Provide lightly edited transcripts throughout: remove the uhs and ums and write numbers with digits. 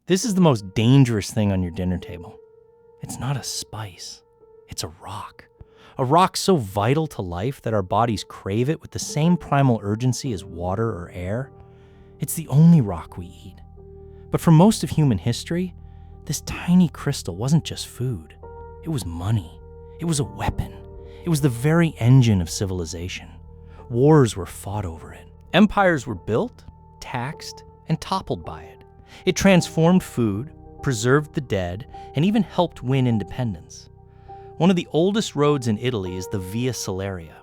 This is the most dangerous thing on your dinner table. It's not a spice, it's a rock. A rock so vital to life that our bodies crave it with the same primal urgency as water or air. It's the only rock we eat. But for most of human history, this tiny crystal wasn't just food. It was money. It was a weapon. It was the very engine of civilization. Wars were fought over it. Empires were built, taxed, and toppled by it. It transformed food, preserved the dead, and even helped win independence. One of the oldest roads in Italy is the Via Salaria,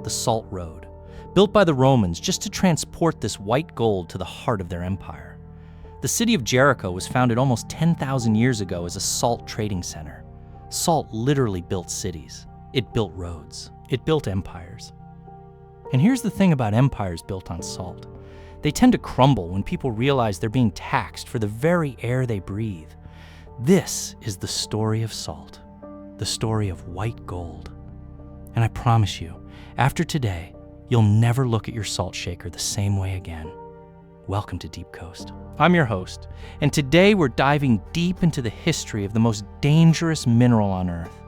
the Salt Road, built by the Romans just to transport this white gold to the heart of their empire. The city of Jericho was founded almost 10,000 years ago as a salt trading center. Salt literally built cities. It built roads. It built empires. And here's the thing about empires built on salt. They tend to crumble when people realize they're being taxed for the very air they breathe. This is the story of salt, the story of white gold. And I promise you, after today, you'll never look at your salt shaker the same way again. Welcome to Deep Coast. I'm your host, and today we're diving deep into the history of the most dangerous mineral on Earth.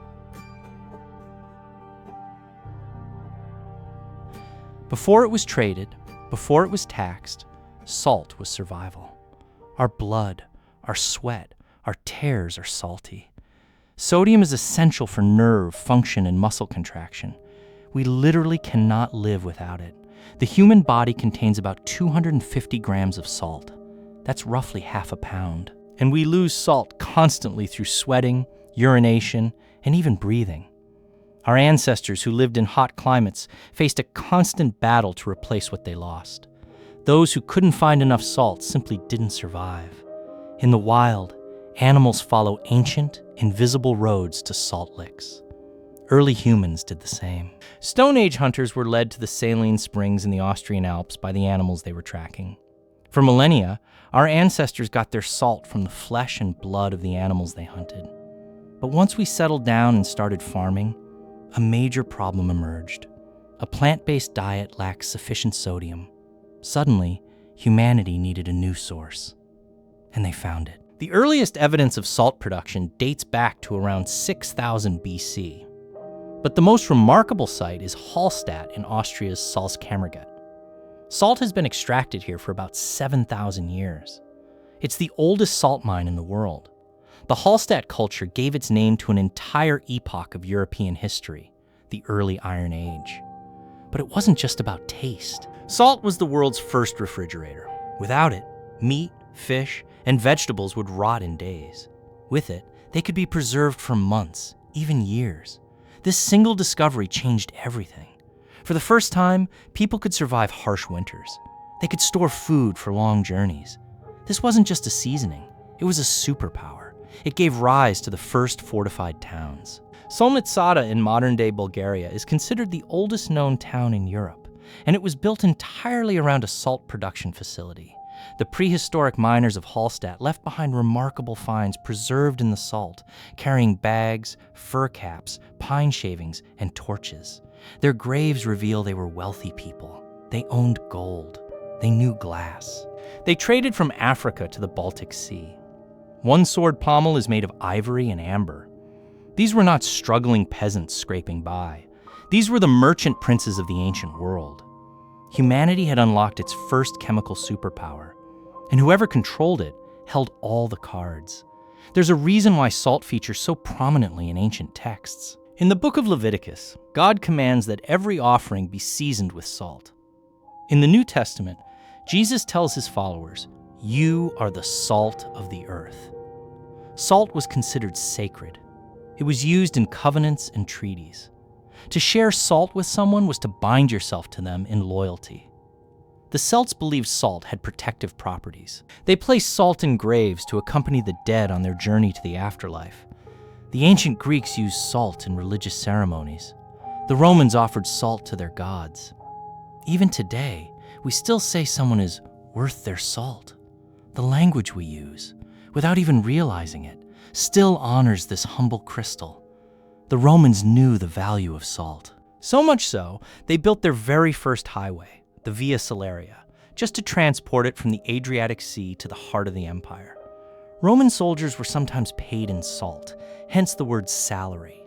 Before it was traded, before it was taxed, salt was survival. Our blood, our sweat, our tears are salty. Sodium is essential for nerve function and muscle contraction. We literally cannot live without it. The human body contains about 250 grams of salt. That's roughly half a pound. And we lose salt constantly through sweating, urination, and even breathing. Our ancestors who lived in hot climates faced a constant battle to replace what they lost. Those who couldn't find enough salt simply didn't survive. In the wild, animals follow ancient, invisible roads to salt licks. Early humans did the same. Stone Age hunters were led to the saline springs in the Austrian Alps by the animals they were tracking. For millennia, our ancestors got their salt from the flesh and blood of the animals they hunted. But once we settled down and started farming, a major problem emerged. A plant-based diet lacked sufficient sodium. Suddenly, humanity needed a new source. And they found it. The earliest evidence of salt production dates back to around 6000 BC. But the most remarkable site is Hallstatt in Austria's Salzkammergut. Salt has been extracted here for about 7,000 years. It's the oldest salt mine in the world. The Hallstatt culture gave its name to an entire epoch of European history, the early Iron Age. But it wasn't just about taste. Salt was the world's first refrigerator. Without it, meat, fish, and vegetables would rot in days. With it, they could be preserved for months, even years. This single discovery changed everything. For the first time, people could survive harsh winters. They could store food for long journeys. This wasn't just a seasoning, it was a superpower. It gave rise to the first fortified towns. Solnitsada in modern-day Bulgaria is considered the oldest known town in Europe, and it was built entirely around a salt production facility. The prehistoric miners of Hallstatt left behind remarkable finds preserved in the salt, carrying bags, fur caps, pine shavings, and torches. Their graves reveal they were wealthy people. They owned gold. They knew glass. They traded from Africa to the Baltic Sea. One sword pommel is made of ivory and amber. These were not struggling peasants scraping by. These were the merchant princes of the ancient world. Humanity had unlocked its first chemical superpower, and whoever controlled it held all the cards. There's a reason why salt features so prominently in ancient texts. In the book of Leviticus, God commands that every offering be seasoned with salt. In the New Testament, Jesus tells his followers, "You are the salt of the earth." Salt was considered sacred. It was used in covenants and treaties. To share salt with someone was to bind yourself to them in loyalty. The Celts believed salt had protective properties. They placed salt in graves to accompany the dead on their journey to the afterlife. The ancient Greeks used salt in religious ceremonies. The Romans offered salt to their gods. Even today, we still say someone is worth their salt. The language we use, without even realizing it, still honors this humble crystal. The Romans knew the value of salt. So much so, they built their very first highway, the Via Salaria, just to transport it from the Adriatic Sea to the heart of the empire. Roman soldiers were sometimes paid in salt, hence the word salary,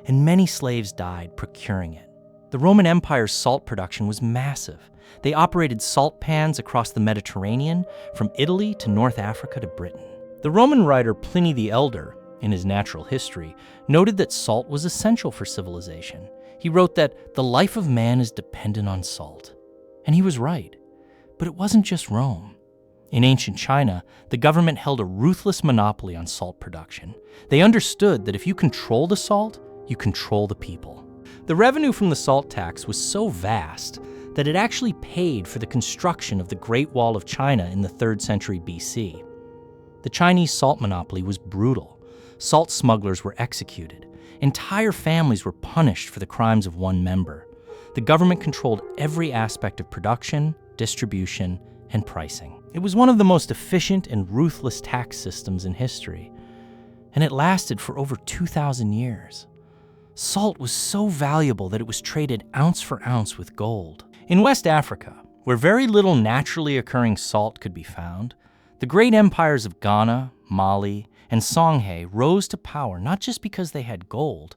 and many slaves died procuring it. The Roman Empire's salt production was massive. They operated salt pans across the Mediterranean, from Italy to North Africa to Britain. The Roman writer Pliny the Elder, in his Natural History, noted that salt was essential for civilization. He wrote that the life of man is dependent on salt. And he was right. But it wasn't just Rome. In ancient China, the government held a ruthless monopoly on salt production. They understood that if you control the salt, you control the people. The revenue from the salt tax was so vast that it actually paid for the construction of the Great Wall of China in the 3rd century BC. The Chinese salt monopoly was brutal. Salt smugglers were executed. Entire families were punished for the crimes of one member. The government controlled every aspect of production, distribution, and pricing. It was one of the most efficient and ruthless tax systems in history, and it lasted for over 2,000 years. Salt was so valuable that it was traded ounce for ounce with gold. In West Africa, where very little naturally occurring salt could be found, the great empires of Ghana, Mali, and Songhai rose to power not just because they had gold,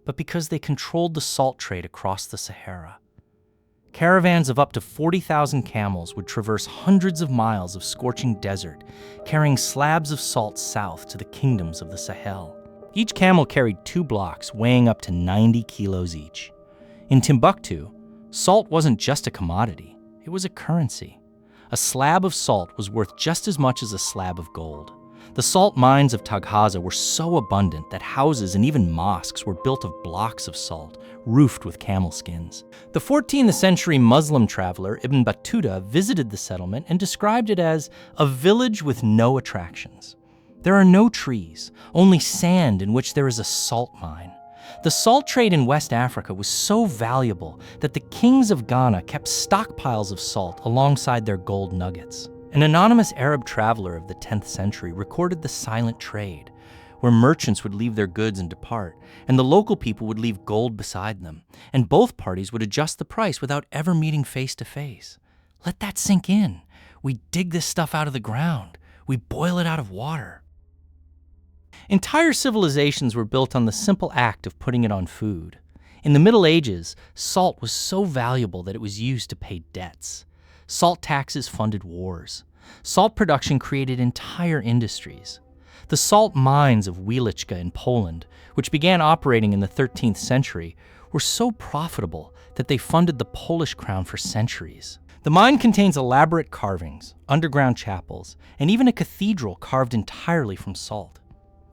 but because they controlled the salt trade across the Sahara. Caravans of up to 40,000 camels would traverse hundreds of miles of scorching desert, carrying slabs of salt south to the kingdoms of the Sahel. Each camel carried 2 blocks weighing up to 90 kilos each. In Timbuktu, salt wasn't just a commodity, it was a currency. A slab of salt was worth just as much as a slab of gold. The salt mines of Taghaza were so abundant that houses and even mosques were built of blocks of salt, roofed with camel skins. The 14th century Muslim traveler Ibn Battuta visited the settlement and described it as a village with no attractions. There are no trees, only sand in which there is a salt mine. The salt trade in West Africa was so valuable that the kings of Ghana kept stockpiles of salt alongside their gold nuggets. An anonymous Arab traveler of the 10th century recorded the silent trade, where merchants would leave their goods and depart, and the local people would leave gold beside them, and both parties would adjust the price without ever meeting face to face. Let that sink in. We dig this stuff out of the ground. We boil it out of water. Entire civilizations were built on the simple act of putting it on food. In the Middle Ages, salt was so valuable that it was used to pay debts. Salt taxes funded wars. Salt production created entire industries. The salt mines of Wieliczka in Poland, which began operating in the 13th century, were so profitable that they funded the Polish crown for centuries. The mine contains elaborate carvings, underground chapels, and even a cathedral carved entirely from salt.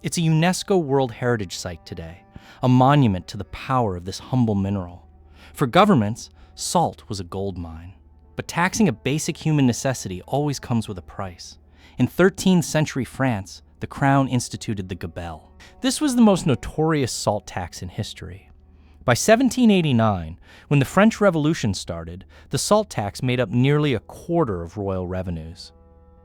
It's a UNESCO World Heritage Site today, a monument to the power of this humble mineral. For governments, salt was a gold mine. But taxing a basic human necessity always comes with a price. In 13th century France, the crown instituted the Gabelle. This was the most notorious salt tax in history. By 1789, when the French Revolution started, the salt tax made up nearly a quarter of royal revenues.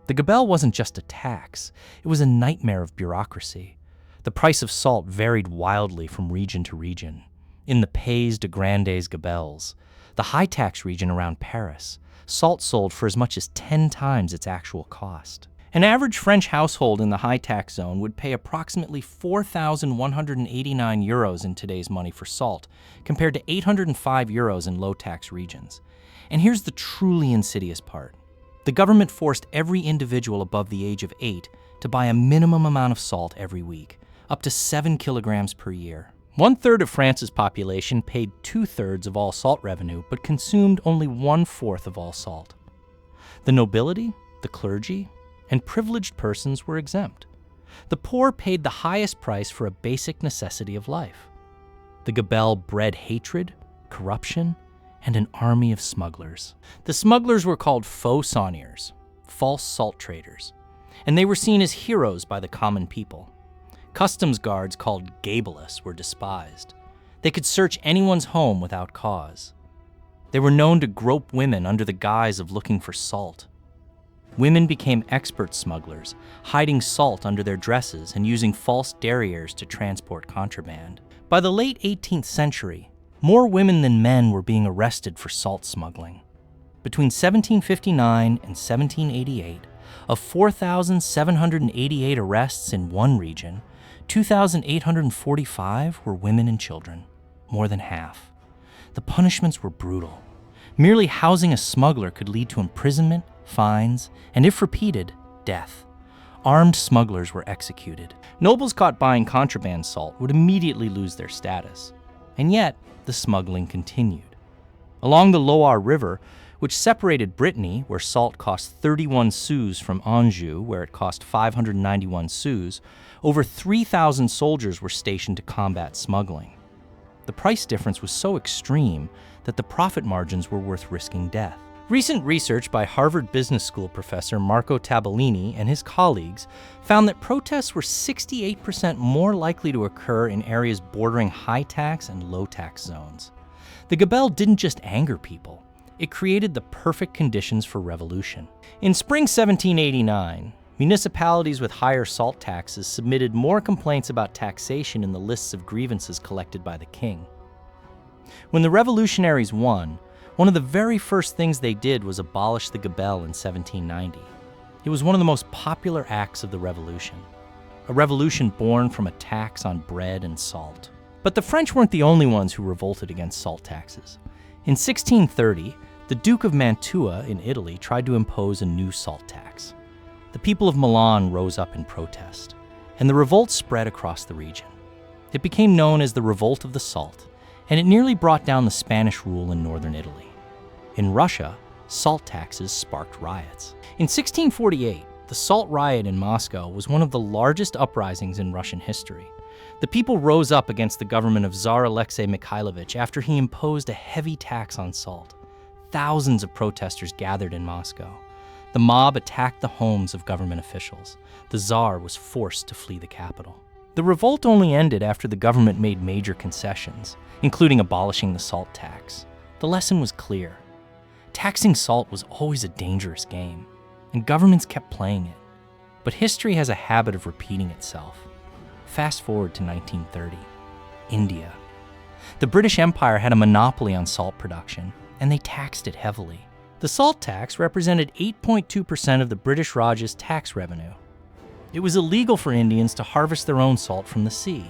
The Gabelle wasn't just a tax, it was a nightmare of bureaucracy. The price of salt varied wildly from region to region. In the Pays de Grandes Gabelles, the high-tax region around Paris, salt sold for as much as 10 times its actual cost. An average French household in the high-tax zone would pay approximately 4,189 euros in today's money for salt, compared to 805 euros in low-tax regions. And here's the truly insidious part. The government forced every individual above the age of 8 to buy a minimum amount of salt every week, up to 7 kilograms per year. 1/3 of France's population paid 2/3 of all salt revenue, but consumed only 1/4 of all salt. The nobility, the clergy, and privileged persons were exempt. The poor paid the highest price for a basic necessity of life. The Gabelle bred hatred, corruption, and an army of smugglers. The smugglers were called faux sauniers, false salt traders, and they were seen as heroes by the common people. Customs guards called Gabellists were despised. They could search anyone's home without cause. They were known to grope women under the guise of looking for salt. Women became expert smugglers, hiding salt under their dresses and using false derriers to transport contraband. By the late 18th century, more women than men were being arrested for salt smuggling. Between 1759 and 1788, Of 4,788 arrests in one region, 2,845 were women and children, more than half. The punishments were brutal. Merely housing a smuggler could lead to imprisonment, fines, and if repeated, death. Armed smugglers were executed. Nobles caught buying contraband salt would immediately lose their status. And yet, the smuggling continued. Along the Loire River, which separated Brittany, where salt cost 31 sous, from Anjou, where it cost 591 sous, over 3,000 soldiers were stationed to combat smuggling. The price difference was so extreme that the profit margins were worth risking death. Recent research by Harvard Business School professor Marco Tabellini and his colleagues found that protests were 68% more likely to occur in areas bordering high-tax and low-tax zones. The Gabelle didn't just anger people, it created the perfect conditions for revolution. In spring 1789, municipalities with higher salt taxes submitted more complaints about taxation in the lists of grievances collected by the king. When the revolutionaries won, one of the very first things they did was abolish the Gabelle in 1790. It was one of the most popular acts of the revolution, a revolution born from a tax on bread and salt. But the French weren't the only ones who revolted against salt taxes. In 1630, the Duke of Mantua in Italy tried to impose a new salt tax. The people of Milan rose up in protest, and the revolt spread across the region. It became known as the Revolt of the Salt, and it nearly brought down the Spanish rule in northern Italy. In Russia, salt taxes sparked riots. In 1648, the Salt Riot in Moscow was one of the largest uprisings in Russian history. The people rose up against the government of Tsar Alexei Mikhailovich after he imposed a heavy tax on salt. Thousands of protesters gathered in Moscow. The mob attacked the homes of government officials. The Tsar was forced to flee the capital. The revolt only ended after the government made major concessions, including abolishing the salt tax. The lesson was clear. Taxing salt was always a dangerous game, and governments kept playing it. But history has a habit of repeating itself. Fast forward to 1930, India. The British Empire had a monopoly on salt production, and they taxed it heavily. The salt tax represented 8.2% of the British Raj's tax revenue. It was illegal for Indians to harvest their own salt from the sea,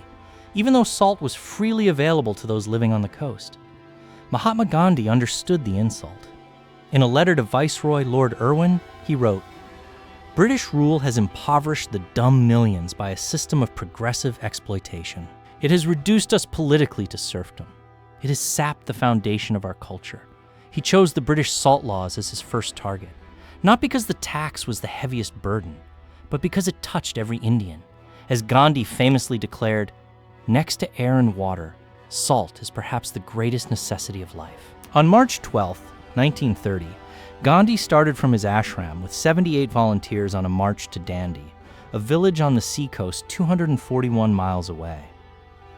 even though salt was freely available to those living on the coast. Mahatma Gandhi understood the insult. In a letter to Viceroy Lord Irwin, he wrote, "British rule has impoverished the dumb millions by a system of progressive exploitation. It has reduced us politically to serfdom. It has sapped the foundation of our culture." He chose the British salt laws as his first target, not because the tax was the heaviest burden, but because it touched every Indian. As Gandhi famously declared, "Next to air and water, salt is perhaps the greatest necessity of life." On March 12, 1930, Gandhi started from his ashram with 78 volunteers on a march to Dandi, a village on the seacoast 241 miles away.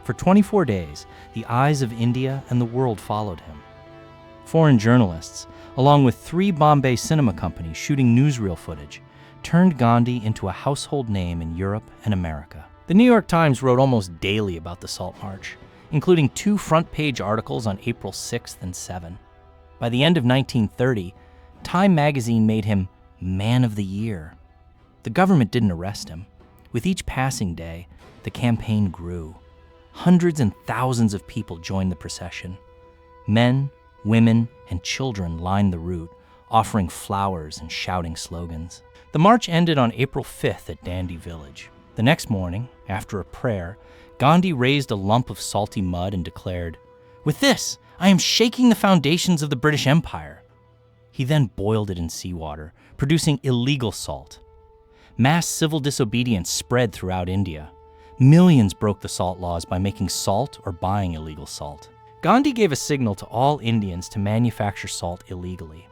For 24 days, the eyes of India and the world followed him. Foreign journalists, along with 3 Bombay cinema companies shooting newsreel footage, turned Gandhi into a household name in Europe and America. The New York Times wrote almost daily about the Salt March, including 2 front-page articles on April 6th and 7th. By the end of 1930, Time magazine made him Man of the Year. The government didn't arrest him. With each passing day, the campaign grew. Hundreds and thousands of people joined the procession. Men, women, and children lined the route, offering flowers and shouting slogans. The march ended on April 5th at Dandi village. The next morning, after a prayer, Gandhi raised a lump of salty mud and declared, "With this, I am shaking the foundations of the British Empire." He then boiled it in seawater, producing illegal salt. Mass civil disobedience spread throughout India. Millions broke the salt laws by making salt or buying illegal salt. Gandhi gave a signal to all Indians to manufacture salt illegally.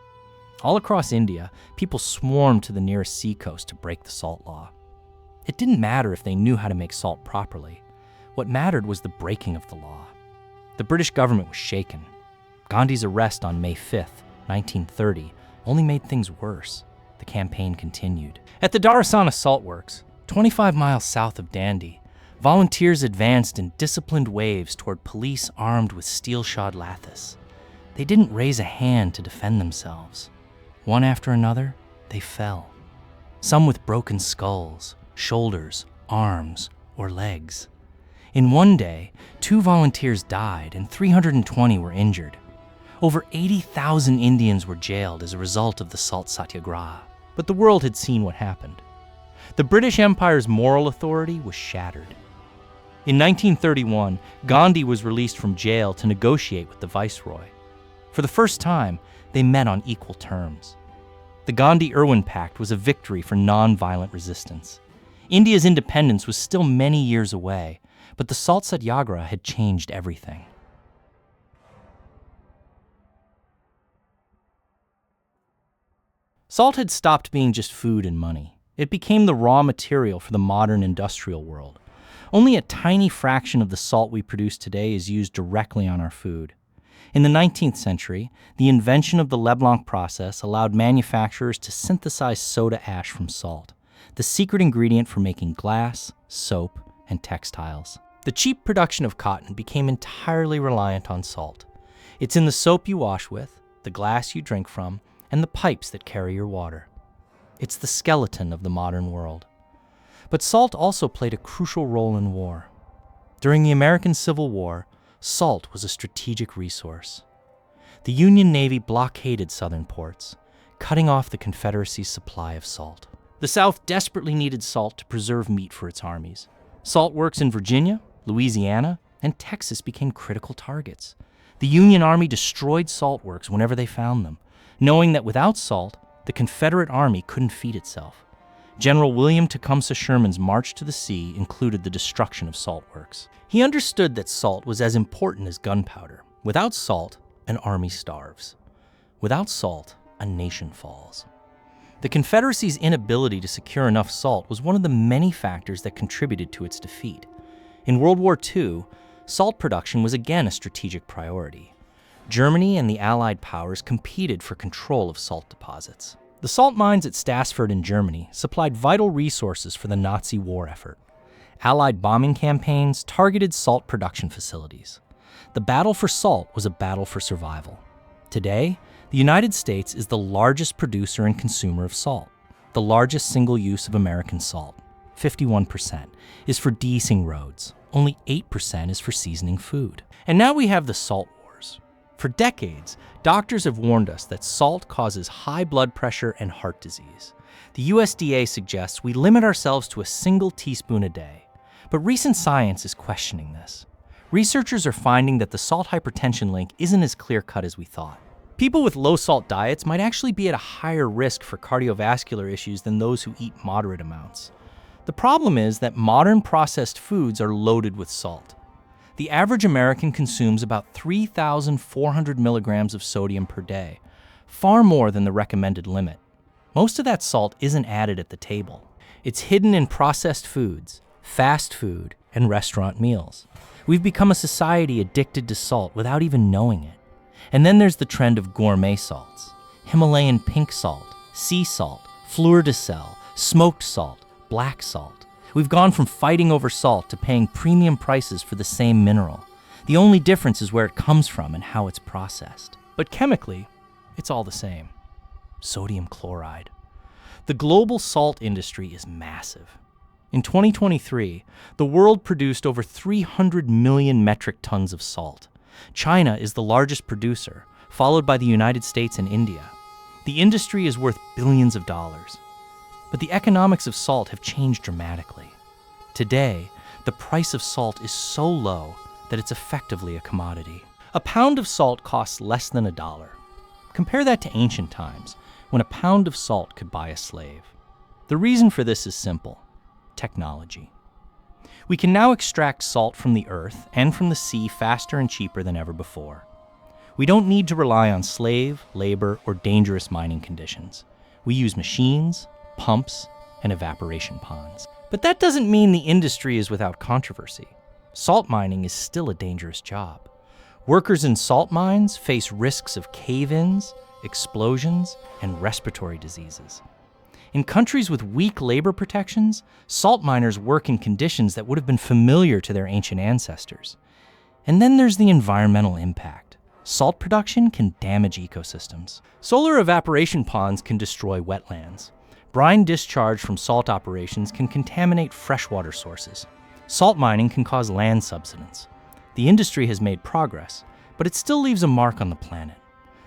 All across India, people swarmed to the nearest seacoast to break the salt law. It didn't matter if they knew how to make salt properly. What mattered was the breaking of the law. The British government was shaken. Gandhi's arrest on May 5th, 1930, only made things worse. The campaign continued. At the Dharasana Salt Works, 25 miles south of Dandi, volunteers advanced in disciplined waves toward police armed with steel-shod lathis. They didn't raise a hand to defend themselves. One after another, they fell. some with broken skulls, shoulders, arms, or legs. In one day, 2 volunteers died and 320 were injured. Over 80,000 Indians were jailed as a result of the Salt Satyagraha, but the world had seen what happened. The British Empire's moral authority was shattered. In 1931, Gandhi was released from jail to negotiate with the viceroy. For the first time, they met on equal terms. The Gandhi-Irwin Pact was a victory for non-violent resistance. India's independence was still many years away, but the Salt Satyagraha had changed everything. Salt had stopped being just food and money. It became the raw material for the modern industrial world. Only a tiny fraction of the salt we produce today is used directly on our food. In the 19th century, the invention of the Leblanc process allowed manufacturers to synthesize soda ash from salt, the secret ingredient for making glass, soap, and textiles. The cheap production of cotton became entirely reliant on salt. It's in the soap you wash with, the glass you drink from, and the pipes that carry your water. It's the skeleton of the modern world. But salt also played a crucial role in war. During the American Civil War, salt was a strategic resource. The Union Navy blockaded southern ports, cutting off the Confederacy's supply of salt. The South desperately needed salt to preserve meat for its armies. Salt works in Virginia, Louisiana, and Texas became critical targets. The Union Army destroyed salt works whenever they found them, knowing that without salt, the Confederate Army couldn't feed itself. General William Tecumseh Sherman's march to the sea included the destruction of salt works. He understood that salt was as important as gunpowder. Without salt, an army starves. Without salt, a nation falls. The Confederacy's inability to secure enough salt was one of the many factors that contributed to its defeat. In World War II, salt production was again a strategic priority. Germany and the Allied powers competed for control of salt deposits. The salt mines at Stassfurt in Germany supplied vital resources for the Nazi war effort. Allied bombing campaigns targeted salt production facilities. The battle for salt was a battle for survival. Today, the United States is the largest producer and consumer of salt. The largest single use of American salt, 51%, is for de-icing roads. Only 8% is for seasoning food. And now we have the salt wars. For decades, doctors have warned us that salt causes high blood pressure and heart disease. The USDA suggests we limit ourselves to a single teaspoon a day. But recent science is questioning this. Researchers are finding that the salt hypertension link isn't as clear-cut as we thought. People with low-salt diets might actually be at a higher risk for cardiovascular issues than those who eat moderate amounts. The problem is that modern processed foods are loaded with salt. The average American consumes about 3,400 milligrams of sodium per day, far more than the recommended limit. Most of that salt isn't added at the table. It's hidden in processed foods, fast food, and restaurant meals. We've become a society addicted to salt without even knowing it. And then there's the trend of gourmet salts. Himalayan pink salt, sea salt, fleur de sel, smoked salt, black salt. We've gone from fighting over salt to paying premium prices for the same mineral. The only difference is where it comes from and how it's processed. But chemically, it's all the same. Sodium chloride. The global salt industry is massive. In 2023, the world produced over 300 million metric tons of salt. China is the largest producer, followed by the United States and India. The industry is worth billions of dollars. But the economics of salt have changed dramatically. Today, the price of salt is so low that it's effectively a commodity. A pound of salt costs less than $1. Compare that to ancient times, when a pound of salt could buy a slave. The reason for this is simple: technology. We can now extract salt from the earth and from the sea faster and cheaper than ever before. We don't need to rely on slave, labor, or dangerous mining conditions. We use machines, pumps, and evaporation ponds. But that doesn't mean the industry is without controversy. Salt mining is still a dangerous job. Workers in salt mines face risks of cave-ins, explosions, and respiratory diseases. In countries with weak labor protections, salt miners work in conditions that would have been familiar to their ancient ancestors. And then there's the environmental impact. Salt production can damage ecosystems. Solar evaporation ponds can destroy wetlands. Brine discharge from salt operations can contaminate freshwater sources. Salt mining can cause land subsidence. The industry has made progress, but it still leaves a mark on the planet.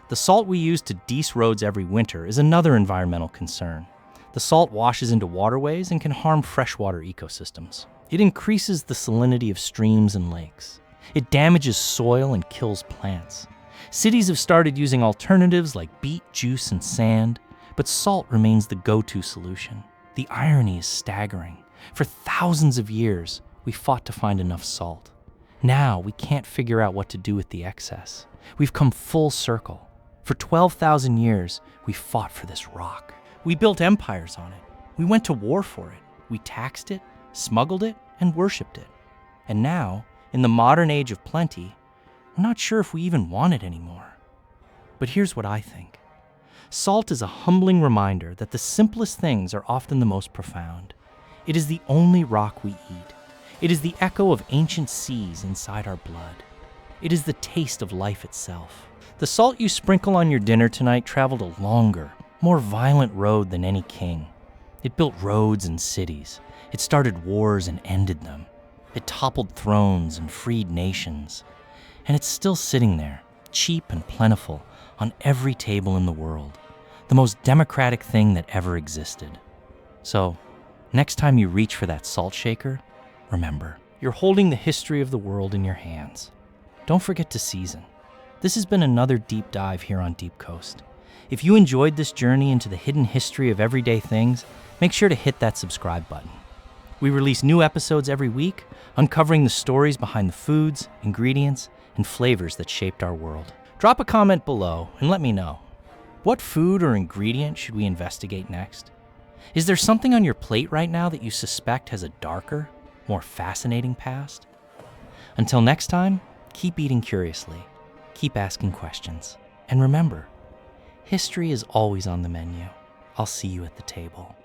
The salt we use to dece roads every winter is another environmental concern. The salt washes into waterways and can harm freshwater ecosystems. It increases the salinity of streams and lakes. It damages soil and kills plants. Cities have started using alternatives like beet juice and sand, but salt remains the go-to solution. The irony is staggering. For thousands of years, we fought to find enough salt. Now we can't figure out what to do with the excess. We've come full circle. For 12,000 years, we fought for this rock. We built empires on it. We went to war for it. We taxed it, smuggled it, and worshipped it. And now, in the modern age of plenty, we're not sure if we even want it anymore. But here's what I think. Salt is a humbling reminder that the simplest things are often the most profound. It is the only rock we eat. It is the echo of ancient seas inside our blood. It is the taste of life itself. The salt you sprinkle on your dinner tonight traveled a longer, more violent road than any king. It built roads and cities. It started wars and ended them. It toppled thrones and freed nations. And it's still sitting there, cheap and plentiful, on every table in the world. The most democratic thing that ever existed. So, next time you reach for that salt shaker, remember, you're holding the history of the world in your hands. Don't forget to season. This has been another deep dive here on Deep Coast. If you enjoyed this journey into the hidden history of everyday things, make sure to hit that subscribe button. We release new episodes every week, uncovering the stories behind the foods, ingredients, and flavors that shaped our world. Drop a comment below and let me know. What food or ingredient should we investigate next? Is there something on your plate right now that you suspect has a darker, more fascinating past? Until next time, keep eating curiously, keep asking questions, and remember, history is always on the menu. I'll see you at the table.